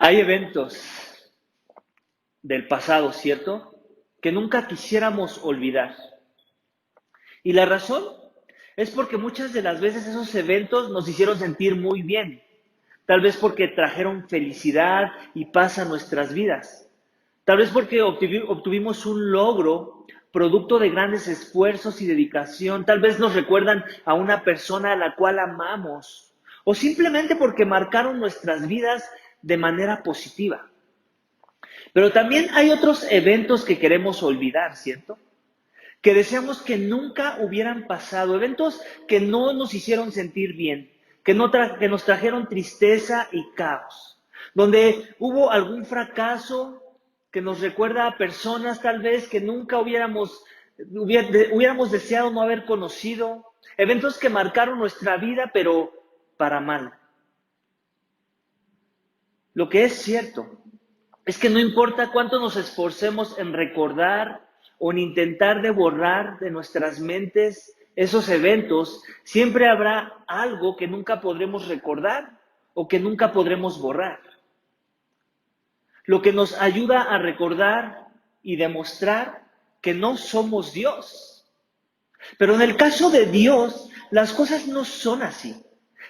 Hay eventos del pasado, ¿cierto? Que nunca quisiéramos olvidar. Y la razón es porque muchas de las veces esos eventos nos hicieron sentir muy bien. Tal vez porque trajeron felicidad y paz a nuestras vidas. Tal vez porque obtuvimos un logro producto de grandes esfuerzos y dedicación. Tal vez nos recuerdan a una persona a la cual amamos. O simplemente porque marcaron nuestras vidas de manera positiva. Pero también hay otros eventos que queremos olvidar, ¿cierto? Que deseamos que nunca hubieran pasado, eventos que no nos hicieron sentir bien, que nos trajeron tristeza y caos, donde hubo algún fracaso que nos recuerda a personas tal vez que nunca hubiéramos deseado no haber conocido, eventos que marcaron nuestra vida, pero para mal. Lo que es cierto es que no importa cuánto nos esforcemos en recordar o en intentar de borrar de nuestras mentes esos eventos, siempre habrá algo que nunca podremos recordar o que nunca podremos borrar. Lo que nos ayuda a recordar y demostrar que no somos Dios. Pero en el caso de Dios, las cosas no son así.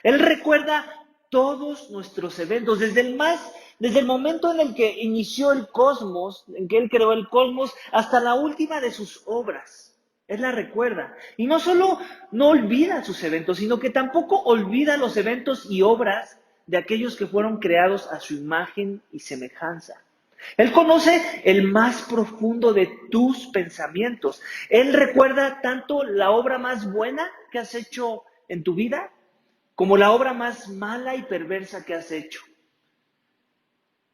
Él recuerda todos nuestros eventos, desde el momento en el que inició el cosmos, en que Él creó el cosmos, hasta la última de sus obras. Él la recuerda. Y no solo no olvida sus eventos, sino que tampoco olvida los eventos y obras de aquellos que fueron creados a su imagen y semejanza. Él conoce el más profundo de tus pensamientos. Él recuerda tanto la obra más buena que has hecho en tu vida como la obra más mala y perversa que has hecho.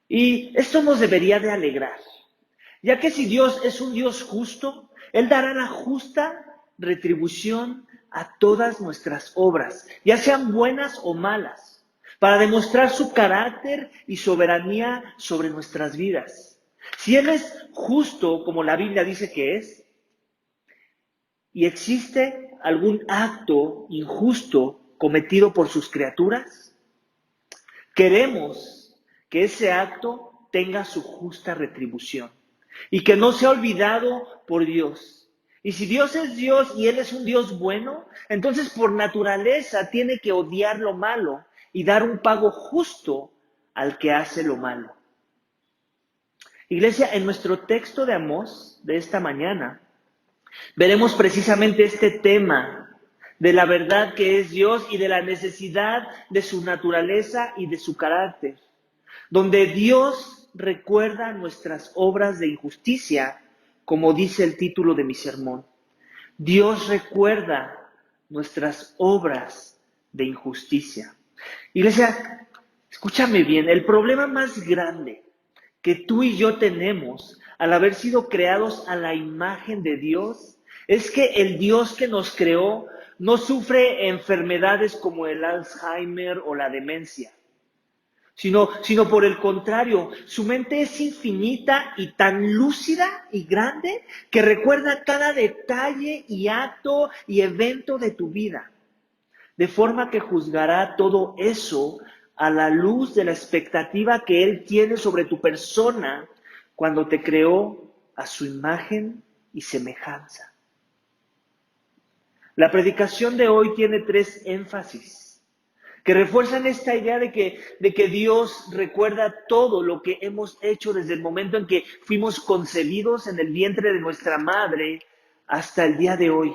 Y esto nos debería de alegrar, ya que si Dios es un Dios justo, Él dará la justa retribución a todas nuestras obras, ya sean buenas o malas, para demostrar su carácter y soberanía sobre nuestras vidas. Si Él es justo, como la Biblia dice que es, y existe algún acto injusto cometido por sus criaturas, queremos que ese acto tenga su justa retribución y que no sea olvidado por Dios. Y si Dios es Dios y Él es un Dios bueno, entonces por naturaleza tiene que odiar lo malo y dar un pago justo al que hace lo malo. Iglesia, en nuestro texto de Amós de esta mañana, veremos precisamente este tema de la verdad que es Dios y de la necesidad de su naturaleza y de su carácter, donde Dios recuerda nuestras obras de injusticia, como dice el título de mi sermón. Dios recuerda nuestras obras de injusticia. Iglesia, escúchame bien, el problema más grande que tú y yo tenemos al haber sido creados a la imagen de Dios es que el Dios que nos creó no sufre enfermedades como el Alzheimer o la demencia, sino por el contrario, su mente es infinita y tan lúcida y grande que recuerda cada detalle y acto y evento de tu vida, de forma que juzgará todo eso a la luz de la expectativa que Él tiene sobre tu persona cuando te creó a su imagen y semejanza. La predicación de hoy tiene 3 énfasis que refuerzan esta idea de que Dios recuerda todo lo que hemos hecho desde el momento en que fuimos concebidos en el vientre de nuestra madre hasta el día de hoy.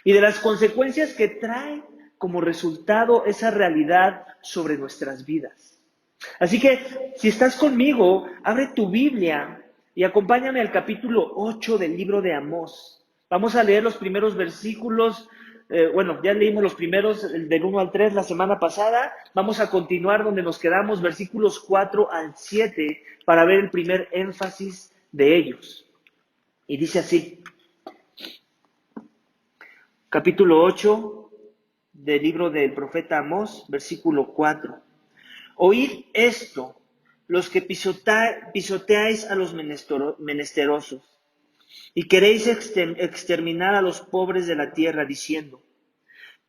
Y de las consecuencias que trae como resultado esa realidad sobre nuestras vidas. Así que, si estás conmigo, abre tu Biblia y acompáñame al capítulo 8 del libro de Amós. Vamos a leer los primeros versículos. Ya leímos los primeros del 1 al 3 la semana pasada. Vamos a continuar donde nos quedamos, versículos 4 al 7, para ver el primer énfasis de ellos. Y dice así, capítulo 8 del libro del profeta Amós, versículo 4. Oíd esto, los que pisoteáis a los menesterosos, y queréis exterminar a los pobres de la tierra, diciendo,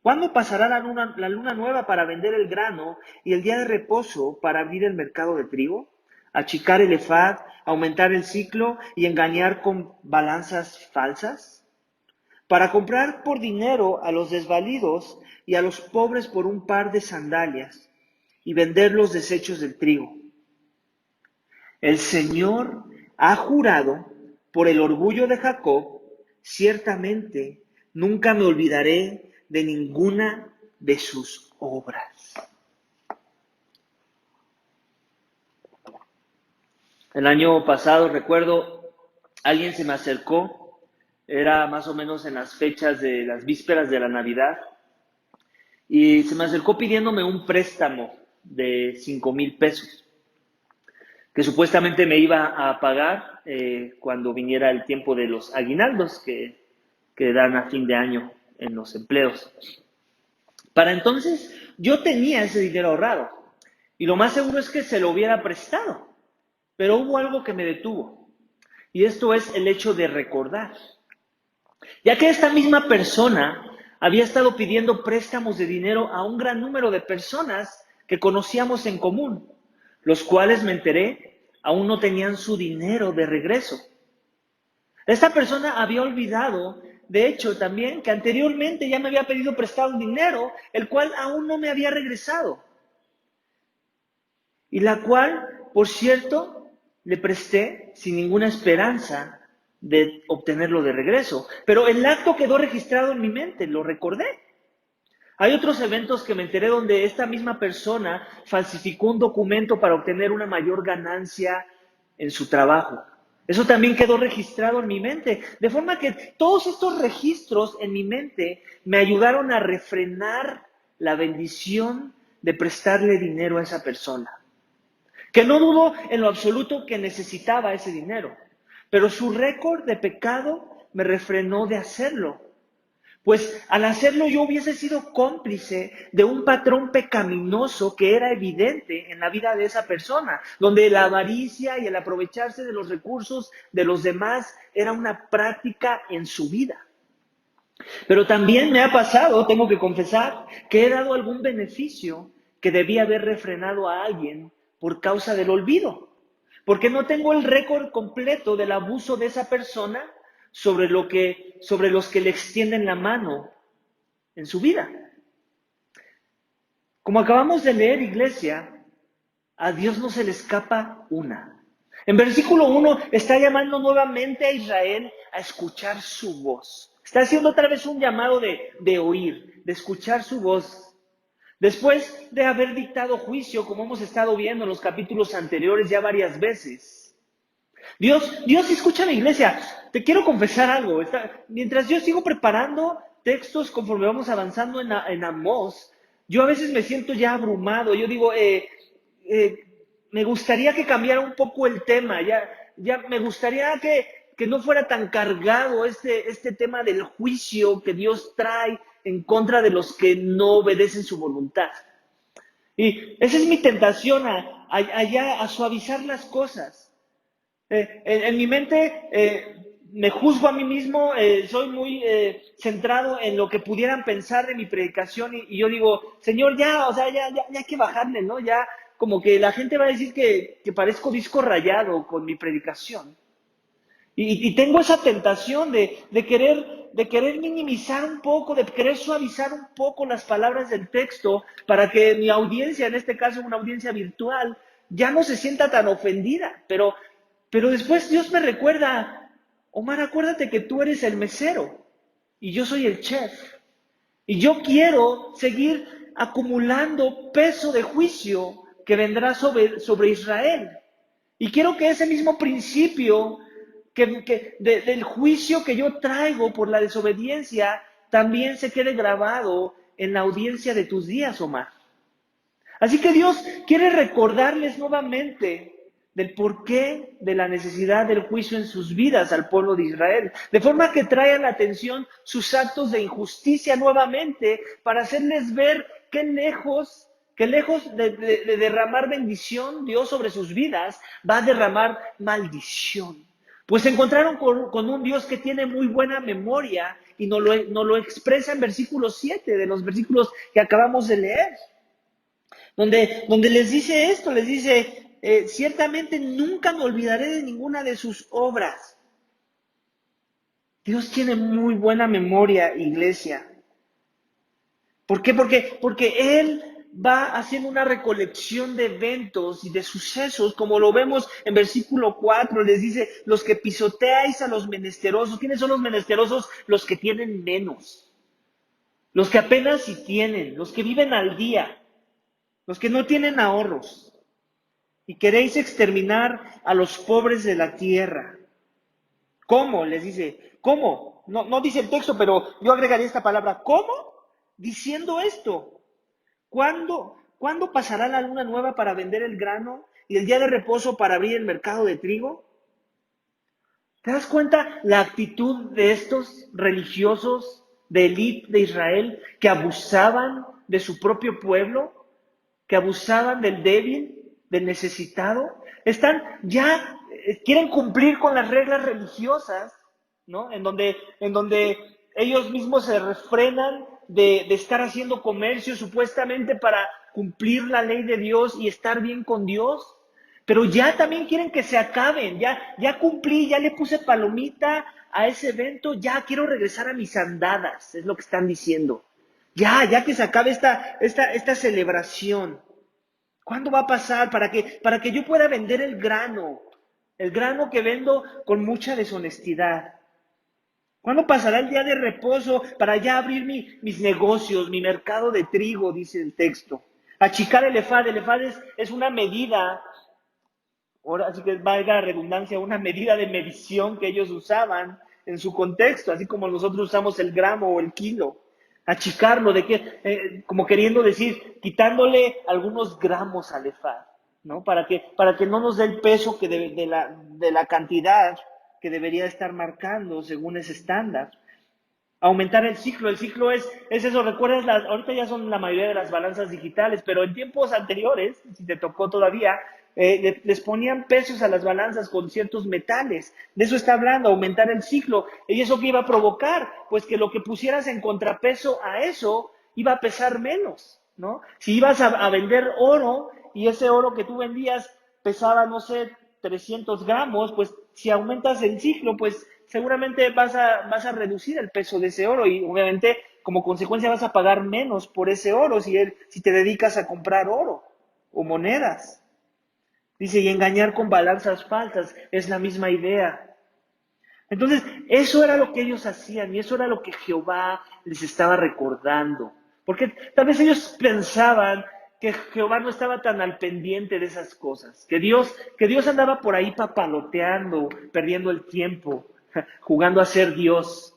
¿cuándo pasará la luna nueva para vender el grano y el día de reposo para abrir el mercado de trigo? achicar el efad, aumentar el ciclo y engañar con balanzas falsas? Para comprar por dinero a los desvalidos y a los pobres por un par de sandalias y vender los desechos del trigo. El Señor ha jurado por el orgullo de Jacob, ciertamente nunca me olvidaré de ninguna de sus obras. El año pasado, recuerdo, alguien se me acercó, era más o menos en las fechas de las vísperas de la Navidad, y se me acercó pidiéndome un préstamo de 5,000 pesos, que supuestamente me iba a pagar cuando viniera el tiempo de los aguinaldos que dan a fin de año en los empleos. Para entonces yo tenía ese dinero ahorrado y lo más seguro es que se lo hubiera prestado, pero hubo algo que me detuvo y esto es el hecho de recordar, ya que esta misma persona había estado pidiendo préstamos de dinero a un gran número de personas que conocíamos en común, los cuales me enteré aún no tenían su dinero de regreso. Esta persona había olvidado, de hecho, también que anteriormente ya me había pedido prestado un dinero, el cual aún no me había regresado. Y la cual, por cierto, le presté sin ninguna esperanza de obtenerlo de regreso. Pero el acto quedó registrado en mi mente, lo recordé. Hay otros eventos que me enteré donde esta misma persona falsificó un documento para obtener una mayor ganancia en su trabajo. Eso también quedó registrado en mi mente. De forma que todos estos registros en mi mente me ayudaron a refrenar la bendición de prestarle dinero a esa persona. Que no dudo en lo absoluto que necesitaba ese dinero, pero su récord de pecado me refrenó de hacerlo. Pues al hacerlo yo hubiese sido cómplice de un patrón pecaminoso que era evidente en la vida de esa persona, donde la avaricia y el aprovecharse de los recursos de los demás era una práctica en su vida. Pero también me ha pasado, tengo que confesar, que he dado algún beneficio que debía haber refrenado a alguien por causa del olvido, porque no tengo el récord completo del abuso de esa persona sobre los que le extienden la mano en su vida. Como acabamos de leer, iglesia, a Dios no se le escapa una. En versículo 1 está llamando nuevamente a Israel a escuchar su voz. Está haciendo otra vez un llamado de oír, de escuchar su voz. Después de haber dictado juicio, como hemos estado viendo en los capítulos anteriores ya varias veces, Dios escucha a la iglesia. Te quiero confesar algo. Mientras yo sigo preparando textos conforme vamos avanzando en Amós, yo a veces me siento ya abrumado. Yo digo, me gustaría que cambiara un poco el tema. Ya me gustaría que no fuera tan cargado este tema del juicio que Dios trae en contra de los que no obedecen su voluntad. Y esa es mi tentación, a suavizar las cosas. En mi mente me juzgo a mí mismo, soy muy centrado en lo que pudieran pensar de mi predicación y yo digo, Señor, ya hay que bajarle, ¿no? Ya como que la gente va a decir que parezco disco rayado con mi predicación. Y tengo esa tentación de querer minimizar un poco, de querer suavizar un poco las palabras del texto para que mi audiencia, en este caso una audiencia virtual, ya no se sienta tan ofendida. Pero después Dios me recuerda, Omar, acuérdate que tú eres el mesero y yo soy el chef. Y yo quiero seguir acumulando peso de juicio que vendrá sobre Israel. Y quiero que ese mismo principio del juicio que yo traigo por la desobediencia también se quede grabado en la audiencia de tus días, Omar. Así que Dios quiere recordarles nuevamente del porqué de la necesidad del juicio en sus vidas al pueblo de Israel, de forma que trae a la atención sus actos de injusticia nuevamente para hacerles ver que lejos de derramar bendición Dios sobre sus vidas, va a derramar maldición. Pues se encontraron con un Dios que tiene muy buena memoria y nos lo expresa en versículo 7 de los versículos que acabamos de leer, donde les dice esto, les dice, ciertamente nunca me olvidaré de ninguna de sus obras. Dios tiene muy buena memoria, iglesia. ¿Por qué? Porque Él va haciendo una recolección de eventos y de sucesos, como lo vemos en versículo 4, les dice, los que pisoteáis a los menesterosos. ¿Quiénes son los menesterosos? Los que tienen menos, los que apenas si tienen, los que viven al día, los que no tienen ahorros. Y queréis exterminar a los pobres de la tierra. ¿Cómo? Les dice, ¿cómo? No dice el texto, pero yo agregaría esta palabra, ¿cómo? Diciendo esto, ¿cuándo pasará la luna nueva para vender el grano y el día de reposo para abrir el mercado de trigo? ¿Te das cuenta la actitud de estos religiosos de élite de Israel que abusaban de su propio pueblo, que abusaban del débil, del necesitado? Quieren cumplir con las reglas religiosas, ¿no? En donde ellos mismos se refrenan de estar haciendo comercio supuestamente para cumplir la ley de Dios y estar bien con Dios. Pero ya también quieren que se acaben, ya cumplí, ya le puse palomita a ese evento, ya quiero regresar a mis andadas, es lo que están diciendo. Ya que se acabe esta celebración. ¿Cuándo va a pasar? Para que yo pueda vender el grano que vendo con mucha deshonestidad. ¿Cuándo pasará el día de reposo para ya abrir mis negocios, mi mercado de trigo? Dice el texto. Achicar el efad. El efad es una medida, ahora sí que valga la redundancia, una medida de medición que ellos usaban en su contexto, así como nosotros usamos el gramo o el kilo. Achicarlo, como queriendo decir, quitándole algunos gramos al efad, ¿no? Para que no nos dé el peso de la cantidad que debería estar marcando según ese estándar. Aumentar el ciclo es eso, recuerdas, ahorita ya son la mayoría de las balanzas digitales, pero en tiempos anteriores, si te tocó todavía, les ponían pesos a las balanzas con ciertos metales. De eso está hablando, aumentar el ciclo. ¿Y eso qué iba a provocar? Pues que lo que pusieras en contrapeso a eso iba a pesar menos, ¿no? Si ibas a vender oro y ese oro que tú vendías pesaba, no sé, 300 gramos, pues si aumentas el ciclo, pues seguramente vas a reducir el peso de ese oro y obviamente como consecuencia vas a pagar menos por ese oro si te dedicas a comprar oro o monedas. Dice, y engañar con balanzas falsas, es la misma idea. Entonces, eso era lo que ellos hacían y eso era lo que Jehová les estaba recordando. Porque tal vez ellos pensaban que Jehová no estaba tan al pendiente de esas cosas, que Dios andaba por ahí papaloteando, perdiendo el tiempo, jugando a ser Dios.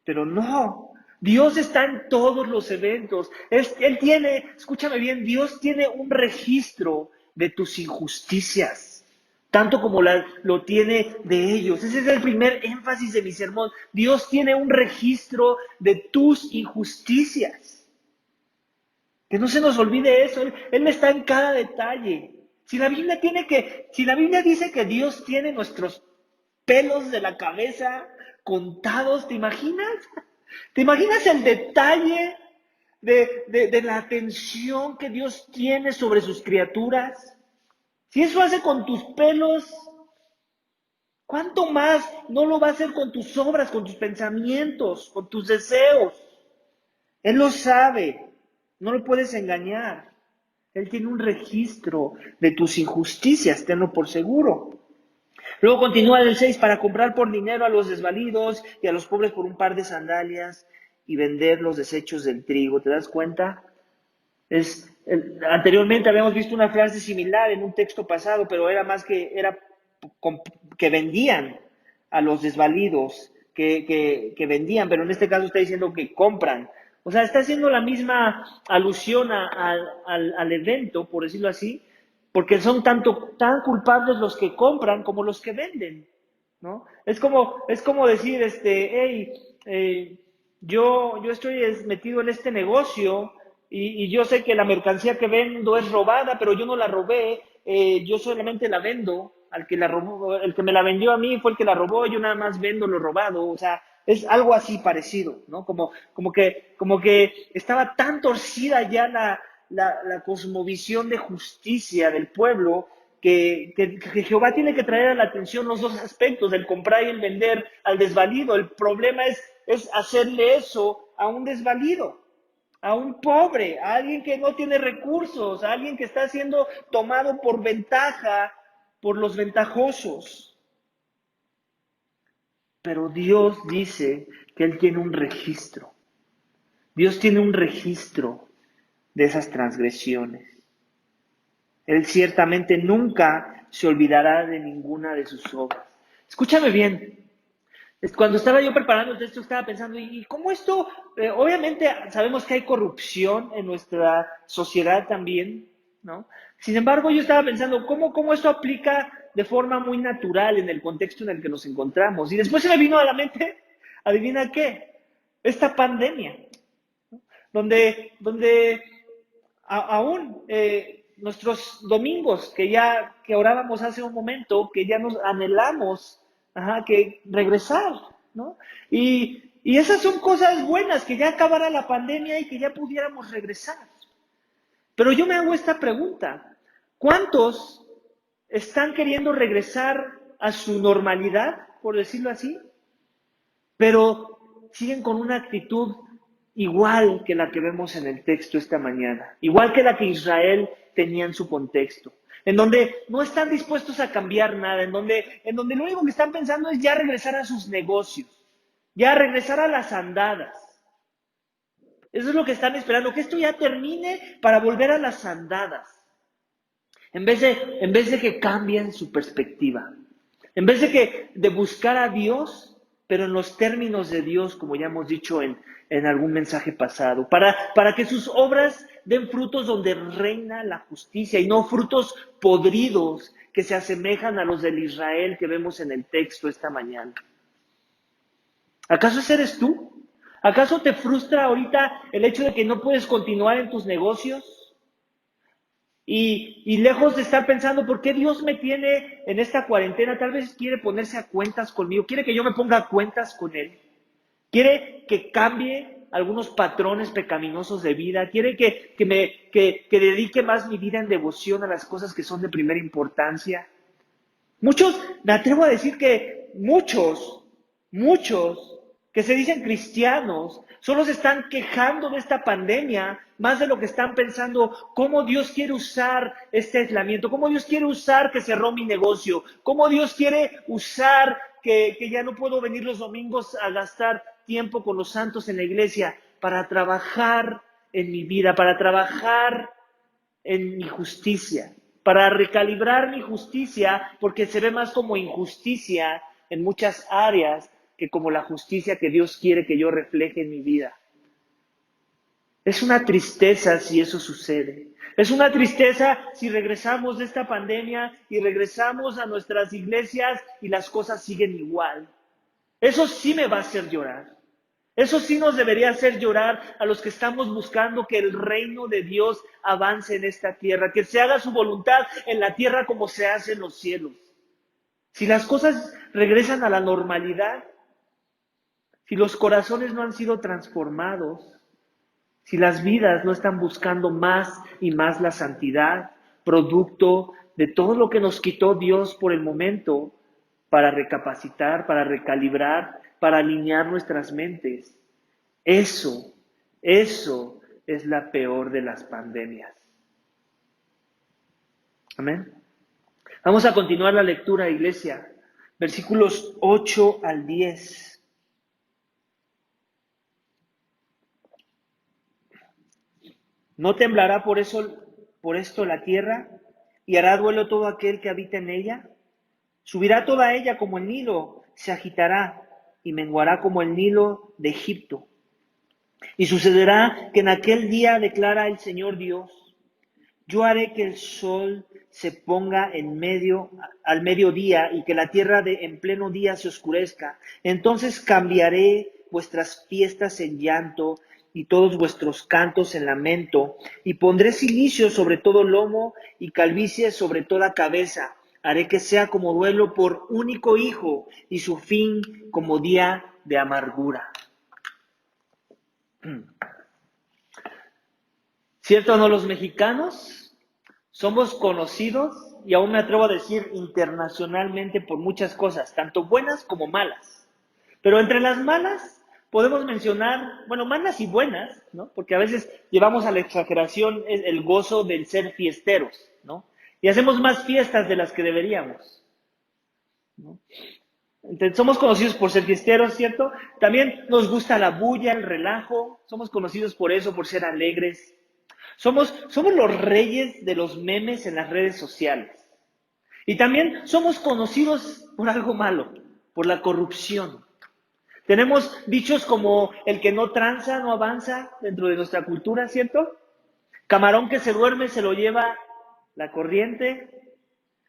Pero no, Dios está en todos los eventos. Él tiene, escúchame bien, Dios tiene un registro de tus injusticias, tanto como lo tiene de ellos. Ese es el primer énfasis de mi sermón. Dios tiene un registro de tus injusticias. Que no se nos olvide eso. Él está en cada detalle. Si la Biblia dice que Dios tiene nuestros pelos de la cabeza contados, ¿te imaginas? ¿Te imaginas el detalle de la atención que Dios tiene sobre sus criaturas? Si eso hace con tus pelos, ¿cuánto más no lo va a hacer con tus obras, con tus pensamientos, con tus deseos? Él lo sabe, no lo puedes engañar. Él tiene un registro de tus injusticias, tenlo por seguro. Luego continúa el 6, para comprar por dinero a los desvalidos y a los pobres por un par de sandalias y vender los desechos del trigo. ¿Te das cuenta? Anteriormente habíamos visto una frase similar en un texto pasado, pero que vendían a los desvalidos, que vendían, pero en este caso está diciendo que compran. O sea, está haciendo la misma alusión al evento, por decirlo así, porque son tan culpables los que compran como los que venden, ¿no? Es como decir, hey, yo estoy metido en este negocio y yo sé que la mercancía que vendo es robada, pero yo no la robé, yo solamente la vendo, al que la robó, el que me la vendió a mí fue el que la robó, yo nada más vendo lo robado, o sea, es algo así parecido, ¿no? Como que estaba tan torcida ya la cosmovisión de justicia del pueblo que Jehová tiene que traer a la atención los dos aspectos, el comprar y el vender al desvalido. El problema es hacerle eso a un desvalido, a un pobre, a alguien que no tiene recursos, a alguien que está siendo tomado por ventaja por los ventajosos. Pero Dios dice que Él tiene un registro. Dios tiene un registro de esas transgresiones. Él ciertamente nunca se olvidará de ninguna de sus obras. Escúchame bien. Cuando estaba yo preparando el texto, estaba pensando, ¿y cómo esto? Obviamente sabemos que hay corrupción en nuestra sociedad también, ¿no? Sin embargo, yo estaba pensando, ¿cómo esto aplica de forma muy natural en el contexto en el que nos encontramos? Y después se me vino a la mente, ¿adivina qué? Esta pandemia, donde aún nuestros domingos que orábamos hace un momento, que ya nos anhelamos, que regresar, ¿no? Y esas son cosas buenas, que ya acabara la pandemia y que ya pudiéramos regresar. Pero yo me hago esta pregunta, ¿cuántos están queriendo regresar a su normalidad, por decirlo así? Pero siguen con una actitud igual que la que vemos en el texto esta mañana, igual que la que Israel tenía en su contexto, en donde no están dispuestos a cambiar nada, en donde lo único que están pensando es ya regresar a sus negocios, ya regresar a las andadas. Eso es lo que están esperando, que esto ya termine para volver a las andadas, en vez de que cambien su perspectiva, en vez de buscar a Dios, pero en los términos de Dios, como ya hemos dicho en algún mensaje pasado, para que sus obras den frutos donde reina la justicia y no frutos podridos que se asemejan a los del Israel que vemos en el texto esta mañana. ¿Acaso ese eres tú? ¿Acaso te frustra ahorita el hecho de que no puedes continuar en tus negocios? Y lejos de estar pensando, ¿por qué Dios me tiene en esta cuarentena? Tal vez quiere ponerse a cuentas conmigo, quiere que yo me ponga a cuentas con Él, quiere que cambie algunos patrones pecaminosos de vida, quiere que dedique más mi vida en devoción a las cosas que son de primera importancia. Muchos, me atrevo a decir que muchos que se dicen cristianos, solo se están quejando de esta pandemia, más de lo que están pensando cómo Dios quiere usar este aislamiento, cómo Dios quiere usar que cerró mi negocio, cómo Dios quiere usar que ya no puedo venir los domingos a gastar tiempo con los santos en la iglesia para trabajar en mi vida, para trabajar en mi justicia, para recalibrar mi justicia, porque se ve más como injusticia en muchas áreas que como la justicia que Dios quiere que yo refleje en mi vida. Es una tristeza si eso sucede. Es una tristeza si regresamos de esta pandemia y regresamos a nuestras iglesias y las cosas siguen igual. Eso sí me va a hacer llorar. Eso sí nos debería hacer llorar a los que estamos buscando que el reino de Dios avance en esta tierra, que se haga su voluntad en la tierra como se hace en los cielos. Si las cosas regresan a la normalidad, si los corazones no han sido transformados, si las vidas no están buscando más y más la santidad, producto de todo lo que nos quitó Dios por el momento, para recapacitar, para recalibrar, para alinear nuestras mentes. Eso es la peor de las pandemias. Amén. Vamos a continuar la lectura, iglesia. Versículos 8 al 10. ¿No temblará por esto la tierra y hará duelo todo aquel que habita en ella? Subirá toda ella como el Nilo, se agitará y menguará como el Nilo de Egipto. Y sucederá que en aquel día declara el Señor Dios: yo haré que el sol se ponga al mediodía y que la tierra en pleno día se oscurezca. Entonces cambiaré vuestras fiestas en llanto y todos vuestros cantos en lamento, y pondré cilicio sobre todo lomo y calvicie sobre toda cabeza. Haré que sea como duelo por único hijo y su fin como día de amargura. ¿Cierto o no? Los mexicanos somos conocidos y aún me atrevo a decir internacionalmente por muchas cosas, tanto buenas como malas. Pero entre las malas podemos mencionar, bueno, malas y buenas, ¿no? Porque a veces llevamos a la exageración el gozo del ser fiesteros, ¿no? Y hacemos más fiestas de las que deberíamos, ¿no? Entonces, somos conocidos por ser fiesteros, ¿cierto? También nos gusta la bulla, el relajo, somos conocidos por eso, por ser alegres. Somos los reyes de los memes en las redes sociales. Y también somos conocidos por algo malo, por la corrupción. Tenemos dichos como el que no tranza, no avanza dentro de nuestra cultura, ¿cierto? Camarón que se duerme se lo lleva la corriente.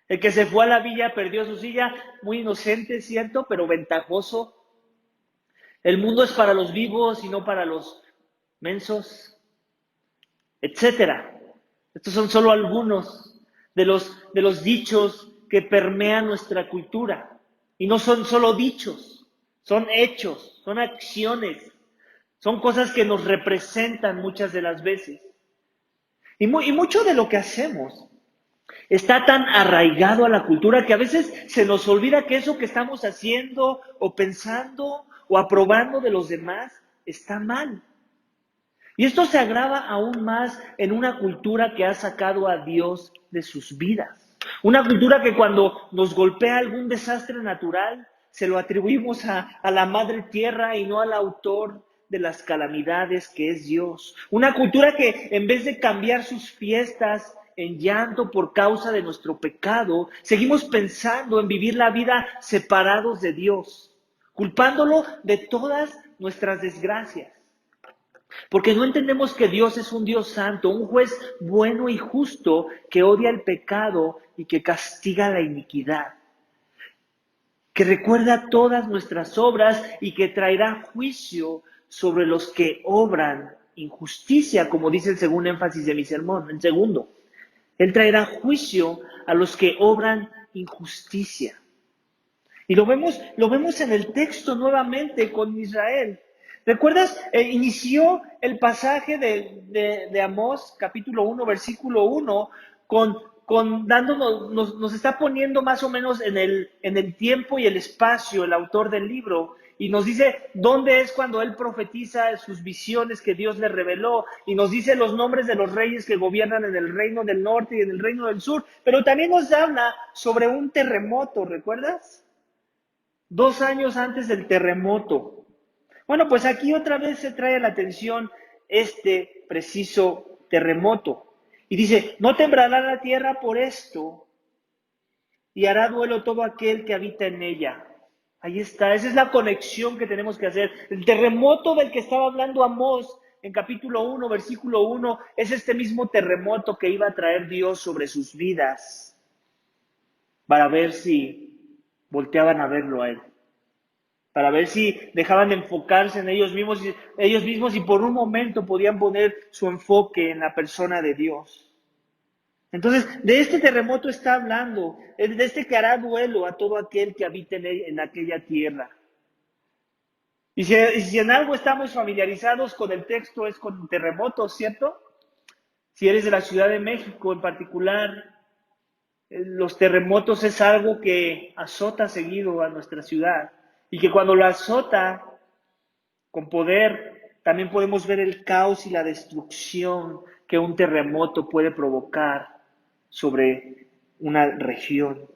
El que se fue a la villa perdió su silla, muy inocente, ¿cierto? Pero ventajoso. El mundo es para los vivos y no para los mensos, etcétera. Estos son solo algunos de los dichos que permean nuestra cultura. Y no son solo dichos, son hechos, son acciones, son cosas que nos representan muchas de las veces. Y mucho de lo que hacemos está tan arraigado a la cultura que a veces se nos olvida que eso que estamos haciendo o pensando o aprobando de los demás está mal. Y esto se agrava aún más en una cultura que ha sacado a Dios de sus vidas. Una cultura que cuando nos golpea algún desastre natural, se lo atribuimos a la madre tierra y no al autor de las calamidades que es Dios. Una cultura que en vez de cambiar sus fiestas en llanto por causa de nuestro pecado, seguimos pensando en vivir la vida separados de Dios, culpándolo de todas nuestras desgracias. Porque no entendemos que Dios es un Dios santo, un juez bueno y justo que odia el pecado y que castiga la iniquidad, que recuerda todas nuestras obras y que traerá juicio sobre los que obran injusticia, como dice el segundo énfasis de mi sermón, el segundo. Él traerá juicio a los que obran injusticia. Y lo vemos en el texto nuevamente con Israel. ¿Recuerdas? Inició el pasaje de Amós, capítulo 1, versículo 1, dándonos, nos está poniendo más o menos en el tiempo y el espacio el autor del libro, y nos dice dónde es cuando él profetiza sus visiones que Dios le reveló, y nos dice los nombres de los reyes que gobiernan en el reino del norte y en el reino del sur, pero también nos habla sobre un terremoto, ¿recuerdas? 2 años antes del terremoto. Bueno, pues aquí otra vez se trae a la atención este preciso terremoto. Y dice, no temblará la tierra por esto, y hará duelo todo aquel que habita en ella. Ahí está, esa es la conexión que tenemos que hacer. El terremoto del que estaba hablando Amós en capítulo 1, versículo 1, es este mismo terremoto que iba a traer Dios sobre sus vidas, para ver si volteaban a verlo a él, para ver si dejaban de enfocarse en ellos mismos y por un momento podían poner su enfoque en la persona de Dios. Entonces, de este terremoto está hablando, de este que hará duelo a todo aquel que habite en aquella tierra. Y si en algo estamos familiarizados con el texto es con terremotos, ¿cierto? Si eres de la Ciudad de México en particular, los terremotos es algo que azota seguido a nuestra ciudad y que cuando lo azota con poder, también podemos ver el caos y la destrucción que un terremoto puede provocar sobre una región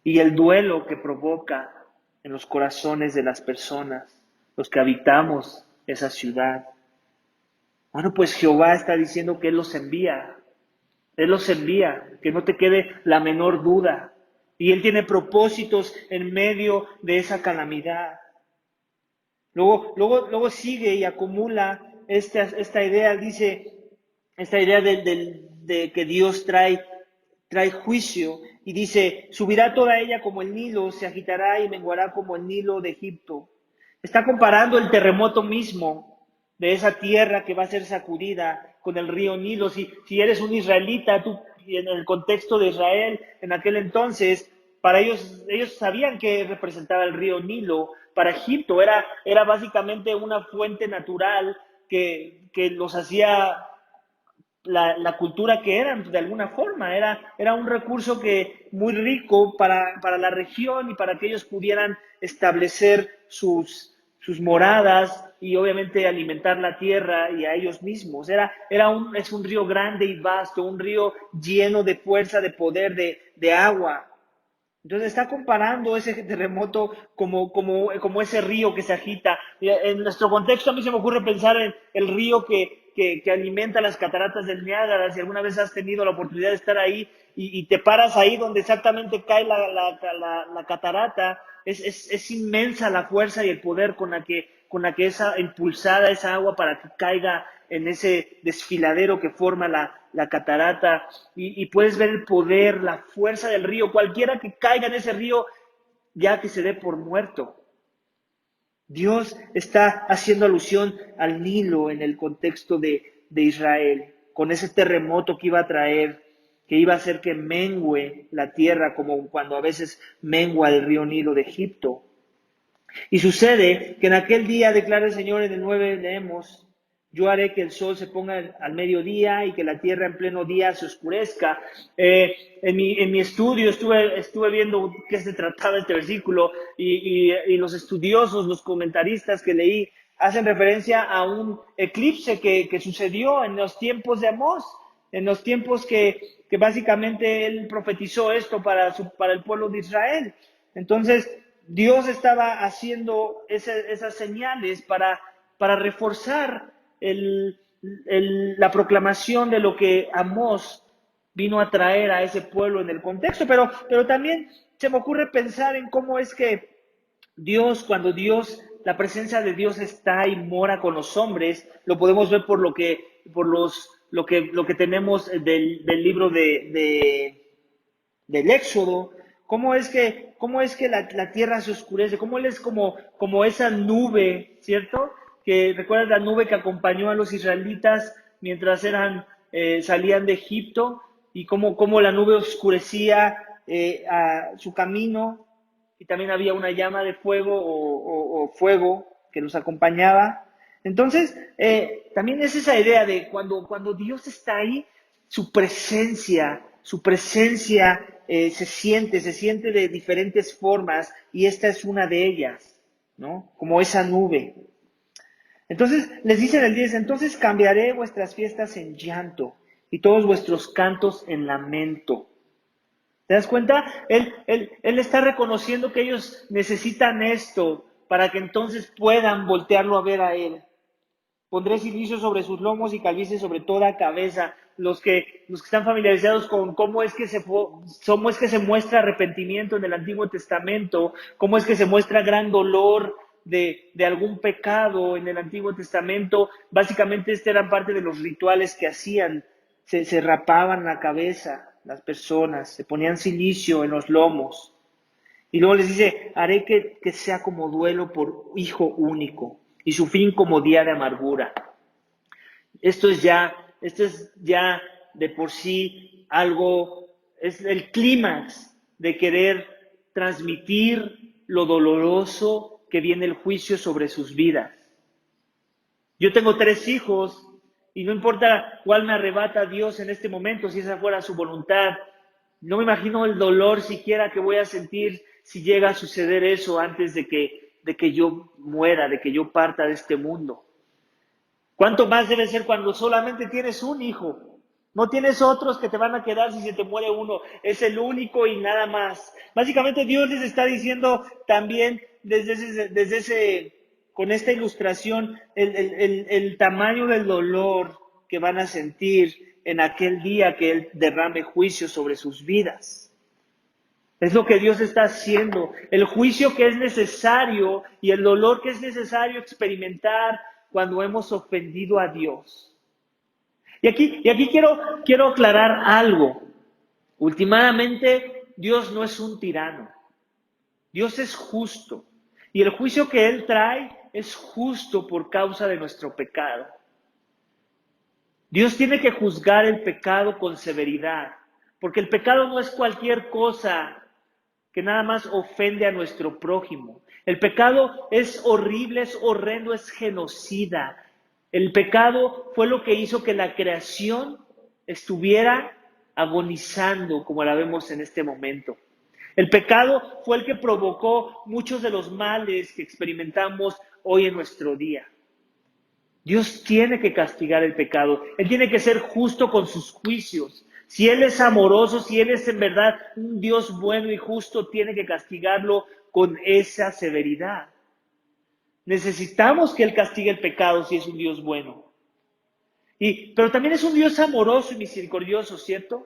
y el duelo que provoca en los corazones de las personas, los que habitamos esa ciudad. Bueno, pues Jehová está diciendo que Él los envía. Él los envía, que no te quede la menor duda. Y Él tiene propósitos en medio de esa calamidad. Luego sigue y acumula esta idea, dice, esta idea de que Dios trae juicio y dice, subirá toda ella como el Nilo, se agitará y menguará como el Nilo de Egipto. Está comparando el terremoto mismo de esa tierra que va a ser sacudida con el río Nilo. Si eres un israelita, tú en el contexto de Israel en aquel entonces, para ellos sabían que representaba el río Nilo. Para Egipto era básicamente una fuente natural que los hacía la cultura que eran, de alguna forma. Era un recurso que muy rico para la región y para que ellos pudieran establecer sus moradas y obviamente alimentar la tierra y a ellos mismos. Es un río grande y vasto, un río lleno de fuerza, de poder, de agua. Entonces está comparando ese terremoto como ese río que se agita. En nuestro contexto a mí se me ocurre pensar en el río que alimenta las cataratas del Niágara. Si alguna vez has tenido la oportunidad de estar ahí y te paras ahí donde exactamente cae la catarata, es inmensa la fuerza y el poder con la que es impulsada esa agua para que caiga en ese desfiladero que forma la catarata, y puedes ver el poder, la fuerza del río. Cualquiera que caiga en ese río, ya que se dé por muerto. Dios está haciendo alusión al Nilo en el contexto de Israel, con ese terremoto que iba a traer, que iba a hacer que mengüe la tierra, como cuando a veces mengua el río Nilo de Egipto. Y sucede que en aquel día, declara el Señor, en el 9 leemos: yo haré que el sol se ponga al mediodía y que la tierra en pleno día se oscurezca. En mi estudio estuve viendo qué se trataba este versículo, y los estudiosos, los comentaristas que leí, hacen referencia a un eclipse que sucedió en los tiempos de Amós, en los tiempos que básicamente él profetizó esto para el pueblo de Israel. Entonces, Dios estaba haciendo esas señales para reforzar la proclamación de lo que Amós vino a traer a ese pueblo en el contexto. Pero también se me ocurre pensar en cómo es que cuando la presencia de Dios está y mora con los hombres, lo podemos ver por lo que tenemos del libro del Éxodo. ¿Cómo es que la tierra se oscurece? ¿Cómo Él es como esa nube, ¿cierto? Que recuerdas la nube que acompañó a los israelitas mientras salían de Egipto, y cómo la nube oscurecía a su camino, y también había una llama de fuego o fuego que los acompañaba. Entonces, también es esa idea de cuando Dios está ahí, su presencia se siente de diferentes formas, y esta es una de ellas, ¿no? Como esa nube. Entonces, les dice en el 10: entonces cambiaré vuestras fiestas en llanto y todos vuestros cantos en lamento. ¿Te das cuenta? Él está reconociendo que ellos necesitan esto para que entonces puedan voltearlo a ver a Él. Pondré cilicio sobre sus lomos y calvicie sobre toda cabeza. Los que están familiarizados con cómo es que se muestra arrepentimiento en el Antiguo Testamento, cómo es que se muestra gran dolor de algún pecado en el Antiguo Testamento, básicamente eran parte de los rituales que hacían. Se rapaban la cabeza las personas, se ponían cilicio en los lomos. Y luego les dice: haré que sea como duelo por hijo único, y su fin como día de amargura. Esto es ya de por sí algo, es el clímax de querer transmitir lo doloroso que viene el juicio sobre sus vidas. Yo tengo 3 hijos, y no importa cuál me arrebata Dios en este momento, si esa fuera su voluntad. No me imagino el dolor siquiera que voy a sentir si llega a suceder eso antes de que yo muera, de que yo parta de este mundo. ¿Cuánto más debe ser cuando solamente tienes un hijo? No tienes otros que te van a quedar si se te muere uno. Es el único y nada más. Básicamente Dios les está diciendo también con esta ilustración, el tamaño del dolor que van a sentir en aquel día que Él derrame juicio sobre sus vidas. Es lo que Dios está haciendo. El juicio que es necesario y el dolor que es necesario experimentar cuando hemos ofendido a Dios. Y aquí quiero aclarar algo. Últimamente, Dios no es un tirano. Dios es justo. Y el juicio que Él trae es justo por causa de nuestro pecado. Dios tiene que juzgar el pecado con severidad, porque el pecado no es cualquier cosa que nada más ofende a nuestro prójimo. El pecado es horrible, es horrendo, es genocida. El pecado fue lo que hizo que la creación estuviera agonizando como la vemos en este momento. El pecado fue el que provocó muchos de los males que experimentamos hoy en nuestro día. Dios tiene que castigar el pecado. Él tiene que ser justo con sus juicios. Si Él es amoroso, si Él es en verdad un Dios bueno y justo, tiene que castigarlo con esa severidad. Necesitamos que Él castigue el pecado si es un Dios bueno. Pero también es un Dios amoroso y misericordioso, ¿cierto?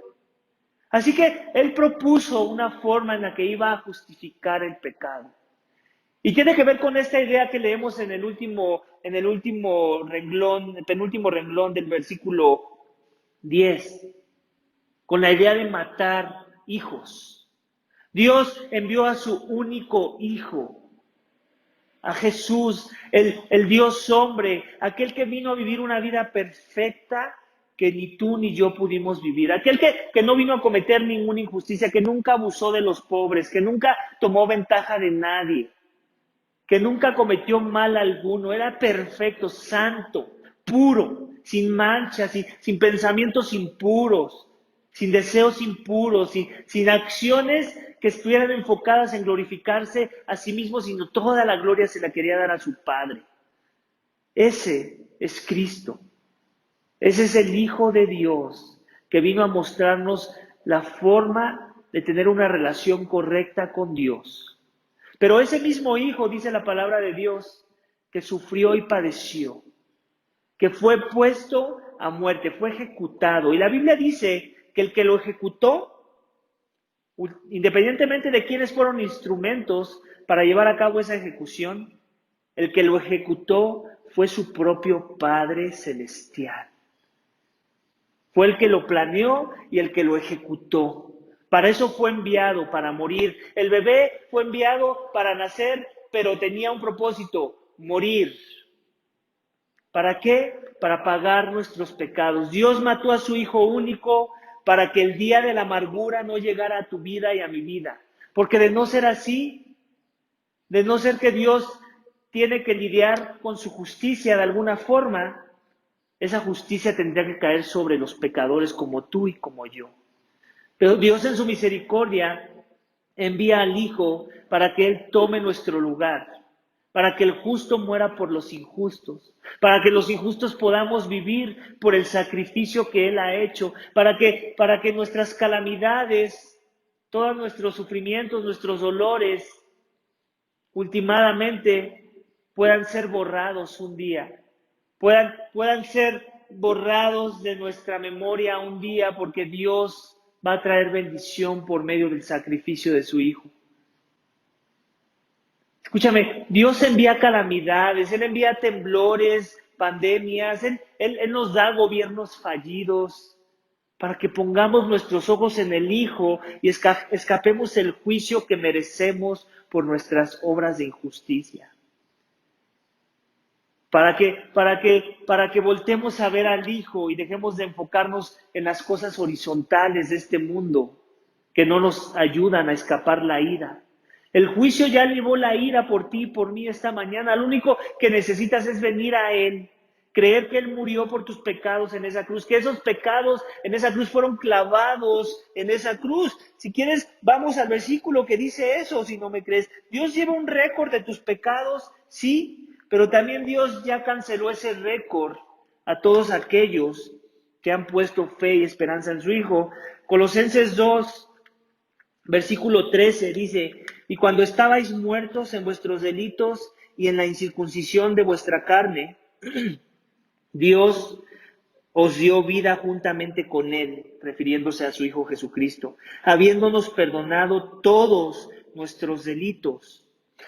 Así que Él propuso una forma en la que iba a justificar el pecado. Y tiene que ver con esta idea que leemos en el último renglón, el penúltimo renglón del versículo 10, con la idea de matar hijos. Dios envió a su único hijo, a Jesús, el Dios hombre, aquel que vino a vivir una vida perfecta que ni tú ni yo pudimos vivir, aquel que no vino a cometer ninguna injusticia, que nunca abusó de los pobres, que nunca tomó ventaja de nadie, que nunca cometió mal alguno, era perfecto, santo, puro, sin manchas, sin pensamientos impuros, sin deseos impuros, sin acciones que estuvieran enfocadas en glorificarse a sí mismo, sino toda la gloria se la quería dar a su Padre. Ese es Cristo. Ese es el Hijo de Dios que vino a mostrarnos la forma de tener una relación correcta con Dios. Pero ese mismo Hijo, dice la palabra de Dios, que sufrió y padeció, que fue puesto a muerte, fue ejecutado. Y la Biblia dice que el que lo ejecutó, independientemente de quiénes fueron instrumentos para llevar a cabo esa ejecución, el que lo ejecutó fue su propio Padre Celestial. Fue el que lo planeó y el que lo ejecutó. Para eso fue enviado, para morir. El bebé fue enviado para nacer, pero tenía un propósito, morir. ¿Para qué? Para pagar nuestros pecados. Dios mató a su Hijo único para que el día de la amargura no llegara a tu vida y a mi vida. Porque de no ser así, de no ser que Dios tiene que lidiar con su justicia de alguna forma, esa justicia tendría que caer sobre los pecadores como tú y como yo. Pero Dios en su misericordia envía al Hijo para que Él tome nuestro lugar, para que el justo muera por los injustos, para que los injustos podamos vivir por el sacrificio que Él ha hecho, para que nuestras calamidades, todos nuestros sufrimientos, nuestros dolores, últimamente puedan ser borrados un día, puedan ser borrados de nuestra memoria un día, porque Dios va a traer bendición por medio del sacrificio de su Hijo. Escúchame, Dios envía calamidades, Él envía temblores, pandemias, Él nos da gobiernos fallidos para que pongamos nuestros ojos en el Hijo y escapemos el juicio que merecemos por nuestras obras de injusticia. Para que voltemos a ver al Hijo y dejemos de enfocarnos en las cosas horizontales de este mundo que no nos ayudan a escapar la ira. El juicio ya llevó la ira por ti y por mí esta mañana. Lo único que necesitas es venir a Él, creer que Él murió por tus pecados en esa cruz, que esos pecados en esa cruz fueron clavados en esa cruz. Si quieres, vamos al versículo que dice eso, si no me crees. Dios lleva un récord de tus pecados, sí, pero también Dios ya canceló ese récord a todos aquellos que han puesto fe y esperanza en su Hijo. Colosenses 2, versículo 13 dice: y cuando estabais muertos en vuestros delitos y en la incircuncisión de vuestra carne, Dios os dio vida juntamente con Él, refiriéndose a su Hijo Jesucristo, habiéndonos perdonado todos nuestros delitos,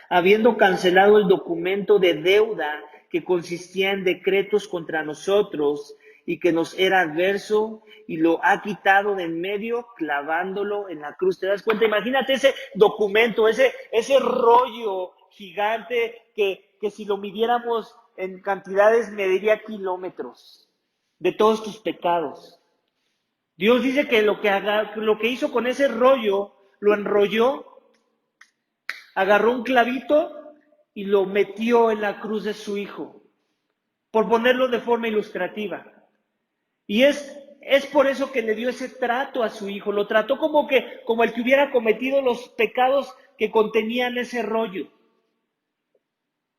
habiendo cancelado el documento de deuda que consistía en decretos contra nosotros y que nos era adverso, y lo ha quitado de en medio, clavándolo en la cruz. ¿Te das cuenta? Imagínate ese documento, ese rollo gigante que si lo midiéramos en cantidades mediría kilómetros de todos tus pecados. Dios dice que lo que hizo con ese rollo, lo enrolló, agarró un clavito y lo metió en la cruz de su Hijo, por ponerlo de forma ilustrativa. Y es Es por eso que le dio ese trato a su hijo. Lo trató como el que hubiera cometido los pecados que contenían ese rollo.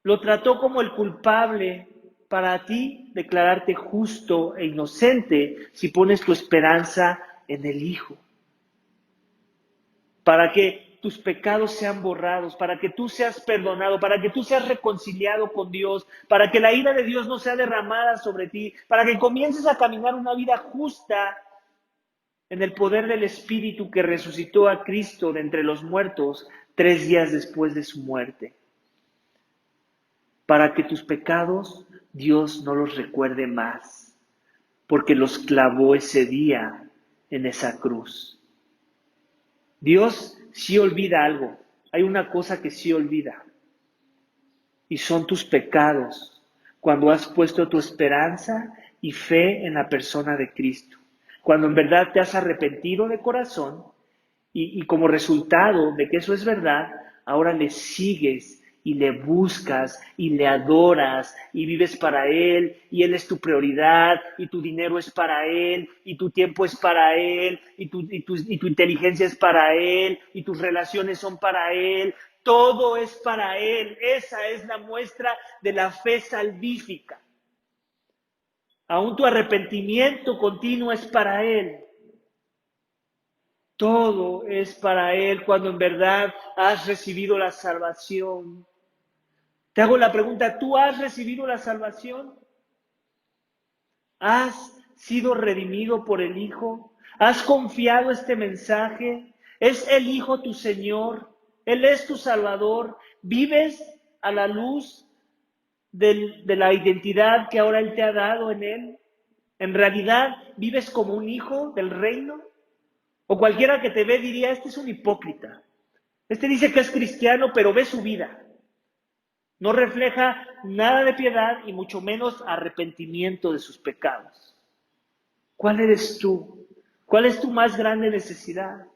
Lo trató como el culpable para ti declararte justo e inocente si pones tu esperanza en el Hijo. Para que tus pecados sean borrados, para que tú seas perdonado, para que tú seas reconciliado con Dios, para que la ira de Dios no sea derramada sobre ti, para que comiences a caminar una vida justa en el poder del Espíritu que resucitó a Cristo de entre los muertos 3 días después de su muerte. Para que tus pecados Dios no los recuerde más, porque los clavó ese día en esa cruz. Dios sí olvida algo, hay una cosa que sí olvida, y son tus pecados, cuando has puesto tu esperanza y fe en la persona de Cristo, cuando en verdad te has arrepentido de corazón, y como resultado de que eso es verdad, ahora le sigues y le buscas y le adoras y vives para Él y Él es tu prioridad y tu dinero es para Él y tu tiempo es para Él y tu inteligencia es para Él y tus relaciones son para Él. Todo es para Él. Esa es la muestra de la fe salvífica. Aún tu arrepentimiento continuo es para Él. Todo es para Él cuando en verdad has recibido la salvación. Te hago la pregunta, ¿tú has recibido la salvación? ¿Has sido redimido por el Hijo? ¿Has confiado este mensaje? ¿Es el Hijo tu Señor? ¿Él es tu Salvador? ¿Vives a la luz de la identidad que ahora Él te ha dado en Él? ¿En realidad vives como un hijo del reino? O cualquiera que te ve diría, este es un hipócrita. Este dice que es cristiano, pero ve su vida. No refleja nada de piedad y mucho menos arrepentimiento de sus pecados. ¿Cuál eres tú? ¿Cuál es tu más grande necesidad?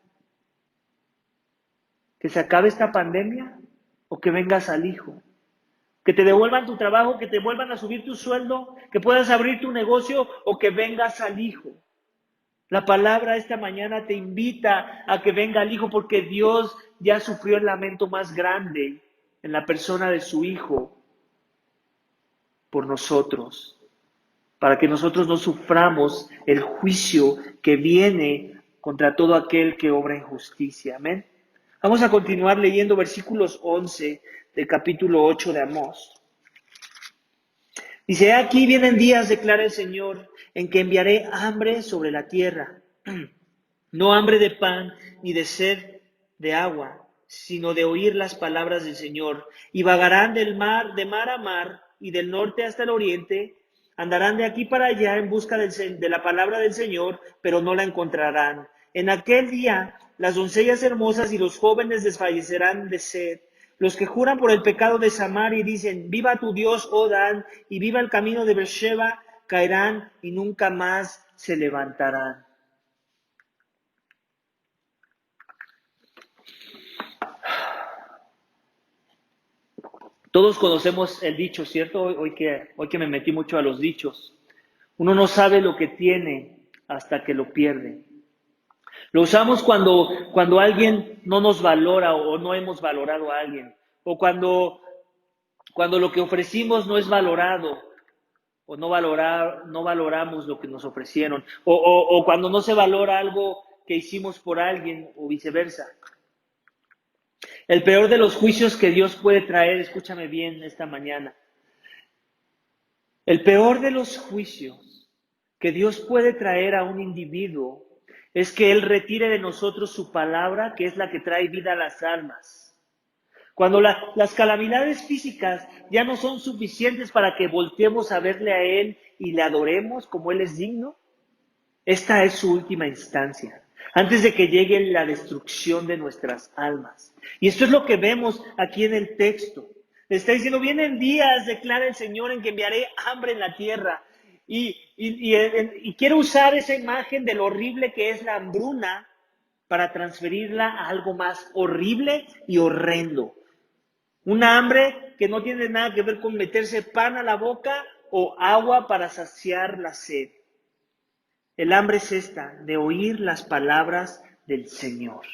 ¿Que se acabe esta pandemia o que vengas al Hijo? ¿Que te devuelvan tu trabajo, que te vuelvan a subir tu sueldo, que puedas abrir tu negocio o que vengas al Hijo? La palabra esta mañana te invita a que venga el Hijo porque Dios ya sufrió el lamento más grande en la persona de su Hijo por nosotros, para que nosotros no suframos el juicio que viene contra todo aquel que obra injusticia. Amén. Vamos a continuar leyendo versículos 11 del capítulo 8 de Amós. Dice, aquí vienen días, declara el Señor, en que enviaré hambre sobre la tierra. No hambre de pan ni de sed de agua, sino de oír las palabras del Señor. Y vagarán de mar a mar y del norte hasta el oriente. Andarán de aquí para allá en busca de la palabra del Señor, pero no la encontrarán. En aquel día las doncellas hermosas y los jóvenes desfallecerán de sed. Los que juran por el pecado de Samaria y dicen, viva tu Dios, oh Dan, y viva el camino de Beersheba, caerán y nunca más se levantarán. Todos conocemos el dicho, ¿cierto? Hoy que me metí mucho a los dichos. Uno no sabe lo que tiene hasta que lo pierde. Lo usamos cuando alguien no nos valora o no hemos valorado a alguien. O cuando lo que ofrecimos no es valorado o no valoramos lo que nos ofrecieron. O cuando no se valora algo que hicimos por alguien o viceversa. El peor de los juicios que Dios puede traer, escúchame bien esta mañana, el peor de los juicios que Dios puede traer a un individuo es que Él retire de nosotros su palabra, que es la que trae vida a las almas. Cuando las calamidades físicas ya no son suficientes para que volteemos a verle a Él y le adoremos como Él es digno, esta es su última instancia, antes de que llegue la destrucción de nuestras almas. Y esto es lo que vemos aquí en el texto. Está diciendo, vienen días, declara el Señor, en que enviaré hambre en la tierra. Y quiero usar esa imagen de lo horrible que es la hambruna para transferirla a algo más horrible y horrendo. Una hambre que no tiene nada que ver con meterse pan a la boca o agua para saciar la sed. El hambre es esta, de oír las palabras del Señor.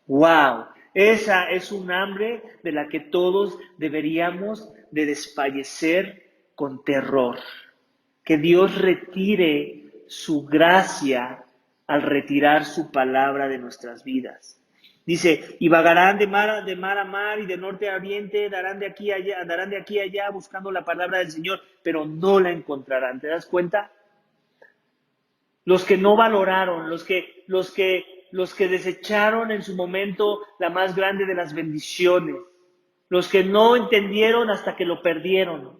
¡Wow! Esa es un hambre de la que todos deberíamos de desfallecer con terror. Que Dios retire su gracia al retirar su palabra de nuestras vidas. Dice, y vagarán de mar a mar y de norte a oriente, andarán de aquí a allá buscando la palabra del Señor, pero no la encontrarán. ¿Te das cuenta? Los que no valoraron, los que desecharon en su momento la más grande de las bendiciones, los que no entendieron hasta que lo perdieron.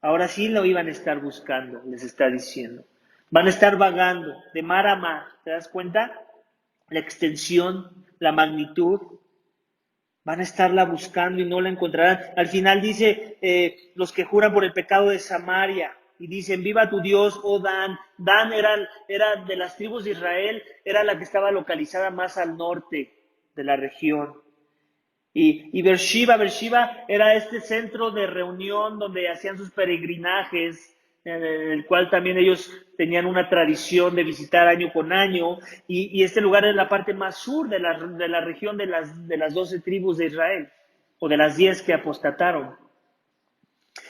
Ahora sí lo iban a estar buscando, les está diciendo. Van a estar vagando de mar a mar. ¿Te das cuenta? La extensión, la magnitud. Van a estarla buscando y no la encontrarán. Al final dice, los que juran por el pecado de Samaria y dicen, viva tu Dios, oh Dan. Dan era de las tribus de Israel, era la que estaba localizada más al norte de la región. Y Beersheba era este centro de reunión donde hacían sus peregrinajes, en el cual también ellos tenían una tradición de visitar año con año, y este lugar es la parte más sur de la región de las 12 tribus de Israel, o de las 10 que apostataron.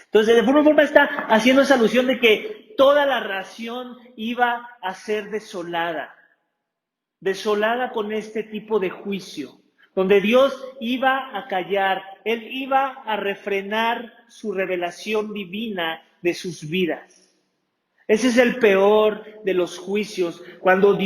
Entonces, de forma está haciendo esa alusión de que toda la nación iba a ser desolada con este tipo de juicio, donde Dios iba a callar, Él iba a refrenar su revelación divina de sus vidas. Ese es el peor de los juicios, cuando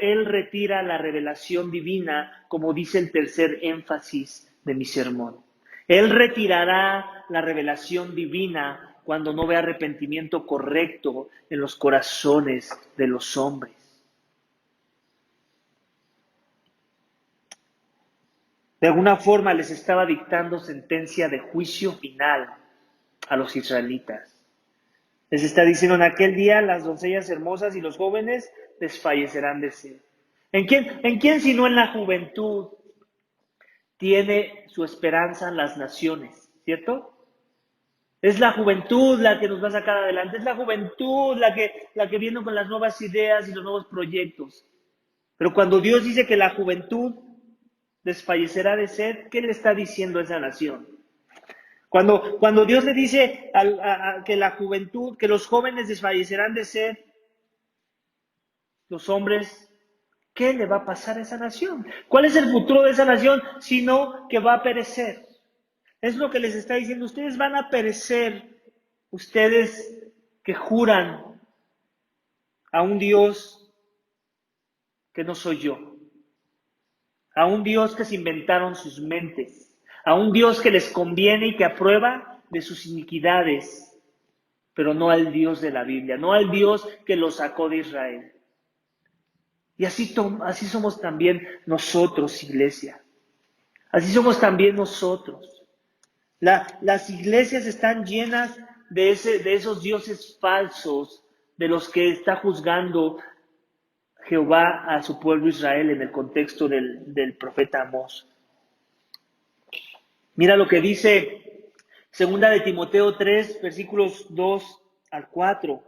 Él retira la revelación divina, como dice el tercer énfasis de mi sermón. Él retirará la revelación divina cuando no vea arrepentimiento correcto en los corazones de los hombres. De alguna forma les estaba dictando sentencia de juicio final a los israelitas. Les está diciendo, en aquel día las doncellas hermosas y los jóvenes desfallecerán de sed. ¿En quién sino en la juventud tiene su esperanza en las naciones? ¿Cierto? Es la juventud la que nos va a sacar adelante. Es la juventud la que viene con las nuevas ideas y los nuevos proyectos. Pero cuando Dios dice que la juventud desfallecerá de sed, ¿qué le está diciendo a esa nación? Cuando Dios le dice que la juventud, que los jóvenes desfallecerán de sed, los hombres, ¿qué le va a pasar a esa nación? ¿Cuál es el futuro de esa nación? Sino que va a perecer. Es lo que les está diciendo, ustedes van a perecer, ustedes que juran a un Dios que no soy yo, a un Dios que se inventaron sus mentes, a un Dios que les conviene y que aprueba de sus iniquidades, pero no al Dios de la Biblia, no al Dios que los sacó de Israel. Y así somos también nosotros, iglesia. Así somos también nosotros. Las iglesias están llenas de esos dioses falsos de los que está juzgando Jehová a su pueblo Israel en el contexto del profeta Amós. Mira lo que dice 2 de Timoteo 3, versículos 2 al 4.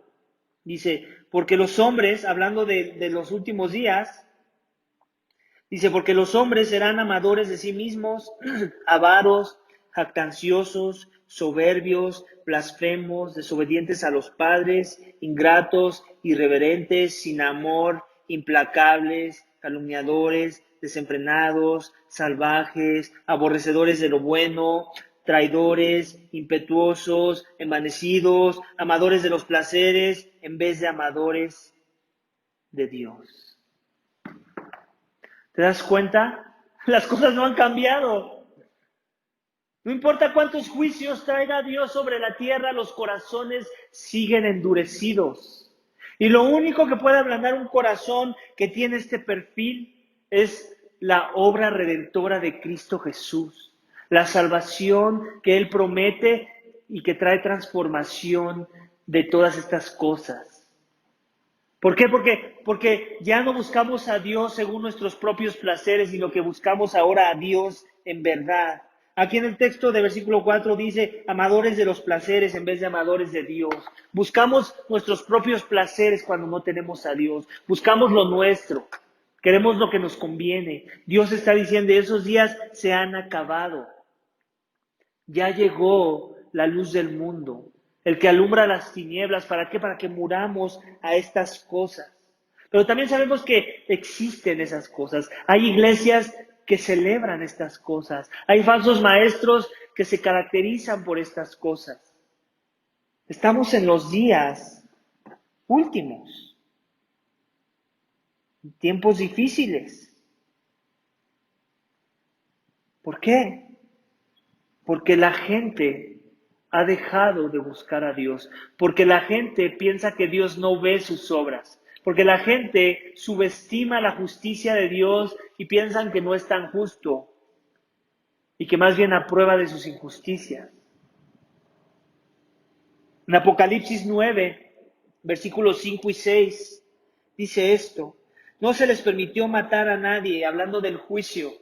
Dice, porque los hombres, hablando de los últimos días, dice, porque los hombres serán amadores de sí mismos, avaros, jactanciosos, soberbios, blasfemos, desobedientes a los padres, ingratos, irreverentes, sin amor, implacables, calumniadores, desenfrenados, salvajes, aborrecedores de lo bueno, traidores, impetuosos, envanecidos, amadores de los placeres en vez de amadores de Dios. ¿Te das cuenta? Las cosas no han cambiado. No importa cuántos juicios traiga Dios sobre la tierra, los corazones siguen endurecidos. Y lo único que puede ablandar un corazón que tiene este perfil es la obra redentora de Cristo Jesús. La salvación que Él promete y que trae transformación de todas estas cosas. ¿Por qué? Porque ya no buscamos a Dios según nuestros propios placeres, sino que buscamos ahora a Dios en verdad. Aquí en el texto de versículo 4 dice, amadores de los placeres en vez de amadores de Dios. Buscamos nuestros propios placeres cuando no tenemos a Dios. Buscamos lo nuestro. Queremos lo que nos conviene. Dios está diciendo, esos días se han acabado. Ya llegó la luz del mundo, el que alumbra las tinieblas. ¿Para qué? Para que muramos a estas cosas. Pero también sabemos que existen esas cosas. Hay iglesias que celebran estas cosas. Hay falsos maestros que se caracterizan por estas cosas. Estamos en los días últimos, tiempos difíciles. ¿Por qué? Porque la gente ha dejado de buscar a Dios, porque la gente piensa que Dios no ve sus obras, porque la gente subestima la justicia de Dios y piensan que no es tan justo y que más bien aprueba de sus injusticias. En Apocalipsis 9, versículos 5 y 6, dice esto: no se les permitió matar a nadie, hablando del juicio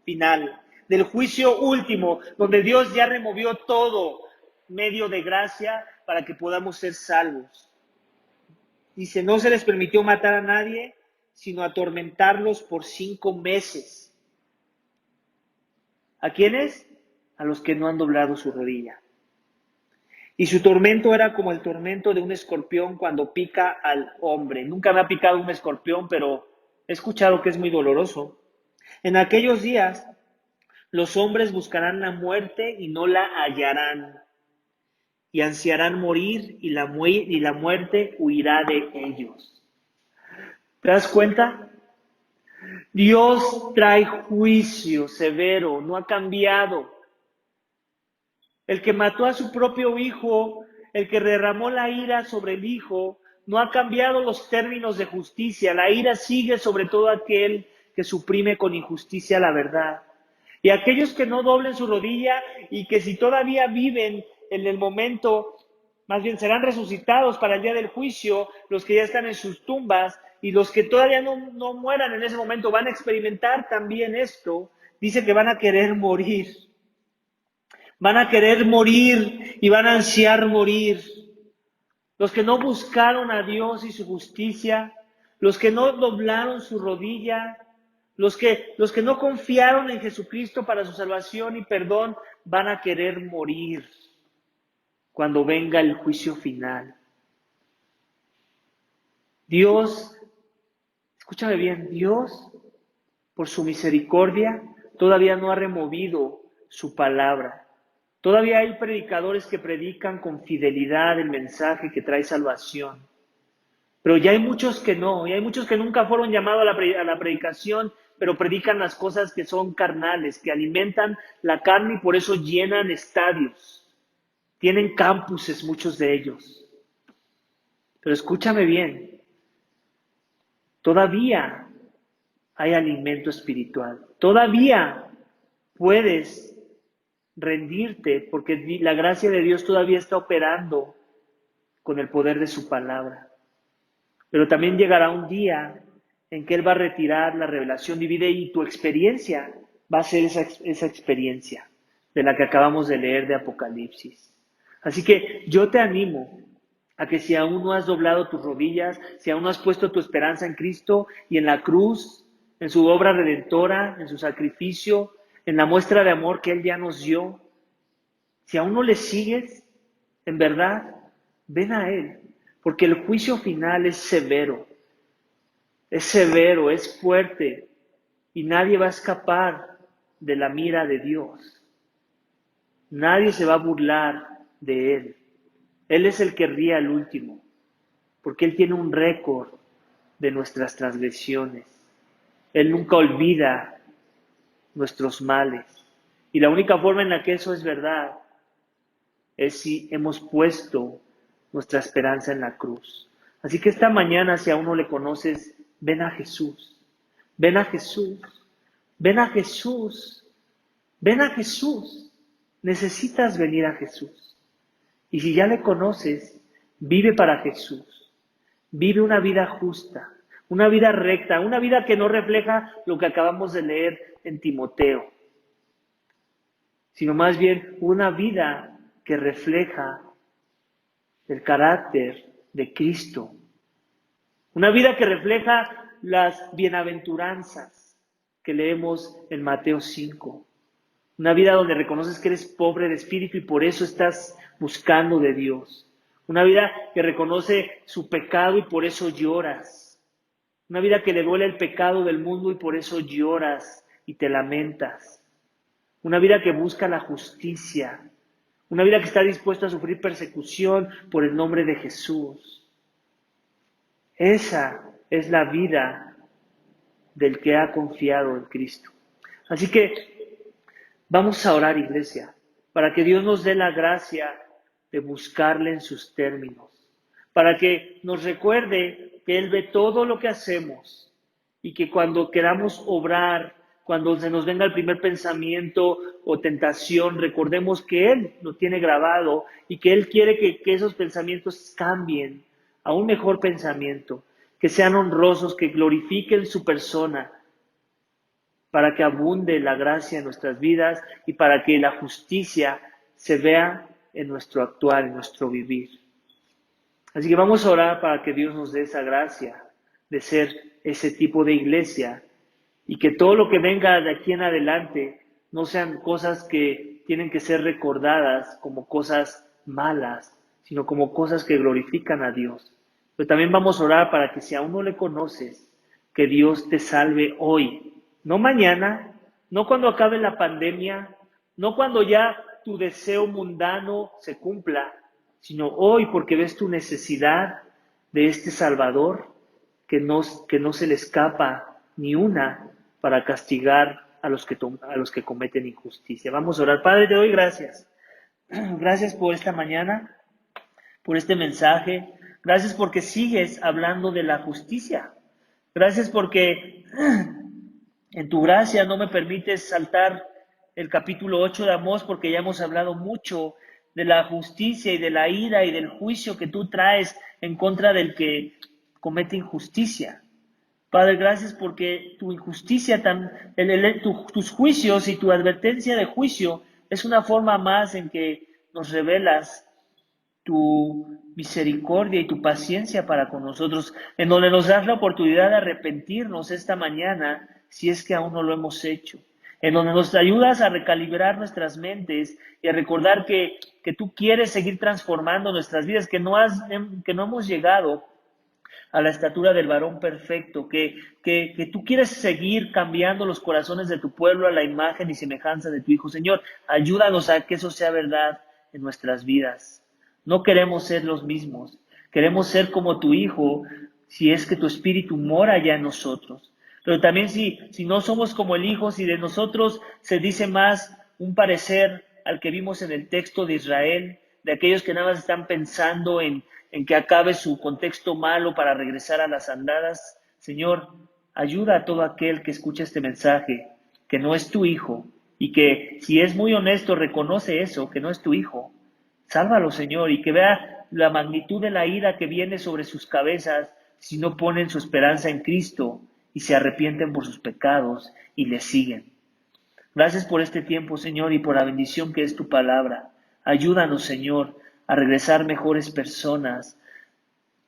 final, del juicio último, donde Dios ya removió todo medio de gracia para que podamos ser salvos. Dice, no se les permitió matar a nadie, sino atormentarlos por 5 meses. ¿A quiénes? A los que no han doblado su rodilla. Y su tormento era como el tormento de un escorpión cuando pica al hombre. Nunca me ha picado un escorpión, pero he escuchado que es muy doloroso. En aquellos días, los hombres buscarán la muerte y no la hallarán. Y ansiarán morir y la muerte huirá de ellos. ¿Te das cuenta? Dios trae juicio severo, no ha cambiado. El que mató a su propio hijo, el que derramó la ira sobre el hijo, no ha cambiado los términos de justicia. La ira sigue sobre todo aquel que suprime con injusticia la verdad. Y aquellos que no doblen su rodilla y que si todavía viven en el momento, más bien serán resucitados para el día del juicio, los que ya están en sus tumbas y los que todavía no mueran en ese momento van a experimentar también esto. Dice que van a querer morir. Van a querer morir y van a ansiar morir. Los que no buscaron a Dios y su justicia, los que no doblaron su rodilla, los que no confiaron en Jesucristo para su salvación y perdón, van a querer morir cuando venga el juicio final. Dios, escúchame bien, Dios, por su misericordia, todavía no ha removido su palabra. Todavía hay predicadores que predican con fidelidad el mensaje que trae salvación. Pero ya hay muchos que no, y hay muchos que nunca fueron llamados a la predicación, pero predican las cosas que son carnales, que alimentan la carne y por eso llenan estadios. Tienen campuses muchos de ellos. Pero escúchame bien, todavía hay alimento espiritual. Todavía puedes rendirte porque la gracia de Dios todavía está operando con el poder de su palabra. Pero también llegará un día en que Él va a retirar la revelación divina y tu experiencia va a ser esa experiencia de la que acabamos de leer de Apocalipsis. Así que yo te animo a que si aún no has doblado tus rodillas, si aún no has puesto tu esperanza en Cristo y en la cruz, en su obra redentora, en su sacrificio, en la muestra de amor que Él ya nos dio, si aún no le sigues, en verdad, ven a Él, porque el juicio final es severo, es fuerte, y nadie va a escapar de la mira de Dios. Nadie se va a burlar de Él. Él es el que ríe al último, porque Él tiene un récord de nuestras transgresiones. Él nunca olvida nuestros males. Y la única forma en la que eso es verdad es si hemos puesto nuestra esperanza en la cruz. Así que esta mañana, si aún no le conoces, ven a Jesús. Ven a Jesús. Ven a Jesús. Ven a Jesús. Necesitas venir a Jesús. Y si ya le conoces, vive para Jesús. Vive una vida justa, una vida recta, una vida que no refleja lo que acabamos de leer en Timoteo. sino más bien una vida que refleja el carácter de Cristo. Una vida que refleja las bienaventuranzas que leemos en Mateo 5. Una vida donde reconoces que eres pobre de espíritu y por eso estás buscando de Dios. Una vida que reconoce su pecado y por eso lloras. Una vida que le duele el pecado del mundo y por eso lloras y te lamentas. Una vida que busca la justicia. Una vida que está dispuesta a sufrir persecución por el nombre de Jesús. Esa es la vida del que ha confiado en Cristo. Así que vamos a orar, iglesia, para que Dios nos dé la gracia de buscarle en sus términos, para que nos recuerde que Él ve todo lo que hacemos y que cuando queramos obrar, cuando se nos venga el primer pensamiento o tentación, recordemos que Él lo tiene grabado y que Él quiere que esos pensamientos cambien a un mejor pensamiento, que sean honrosos, que glorifiquen su persona, para que abunde la gracia en nuestras vidas y para que la justicia se vea en nuestro actuar, en nuestro vivir. Así que vamos a orar para que Dios nos dé esa gracia de ser ese tipo de iglesia y que todo lo que venga de aquí en adelante no sean cosas que tienen que ser recordadas como cosas malas, sino como cosas que glorifican a Dios. Pero también vamos a orar para que si aún no le conoces, que Dios te salve hoy. No mañana, no cuando acabe la pandemia, no cuando ya tu deseo mundano se cumpla, sino hoy porque ves tu necesidad de este Salvador que no se le escapa ni una para castigar a los que cometen injusticia. Vamos a orar. Padre, te doy gracias. Gracias por esta mañana, por este mensaje. Gracias porque sigues hablando de la justicia. Gracias porque en tu gracia no me permites saltar el capítulo 8 de Amós porque ya hemos hablado mucho de la justicia y de la ira y del juicio que tú traes en contra del que comete injusticia. Padre, gracias porque tu injusticia, tus juicios y tu advertencia de juicio es una forma más en que nos revelas tu misericordia y tu paciencia para con nosotros, en donde nos das la oportunidad de arrepentirnos esta mañana si es que aún no lo hemos hecho, en donde nos ayudas a recalibrar nuestras mentes y a recordar que tú quieres seguir transformando nuestras vidas, que no hemos llegado a la estatura del varón perfecto, que tú quieres seguir cambiando los corazones de tu pueblo a la imagen y semejanza de tu Hijo. Señor, ayúdanos a que eso sea verdad en nuestras vidas. No queremos ser los mismos, queremos ser como tu Hijo, si es que tu Espíritu mora ya en nosotros. Pero también si no somos como el Hijo, si de nosotros se dice más un parecer al que vimos en el texto de Israel, de aquellos que nada más están pensando en que acabe su contexto malo para regresar a las andadas. Señor, ayuda a todo aquel que escucha este mensaje, que no es tu Hijo, y que si es muy honesto reconoce eso, que no es tu Hijo. Sálvalo, Señor, y que vea la magnitud de la ira que viene sobre sus cabezas si no ponen su esperanza en Cristo y se arrepienten por sus pecados y le siguen. Gracias por este tiempo, Señor, y por la bendición que es tu palabra. Ayúdanos, Señor, a regresar mejores personas.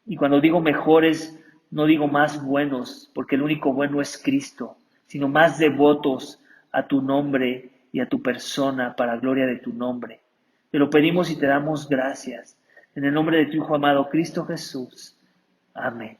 Y cuando digo mejores, no digo más buenos, porque el único bueno es Cristo, sino más devotos a tu nombre y a tu persona para gloria de tu nombre. Te lo pedimos y te damos gracias. En el nombre de tu Hijo amado, Cristo Jesús. Amén.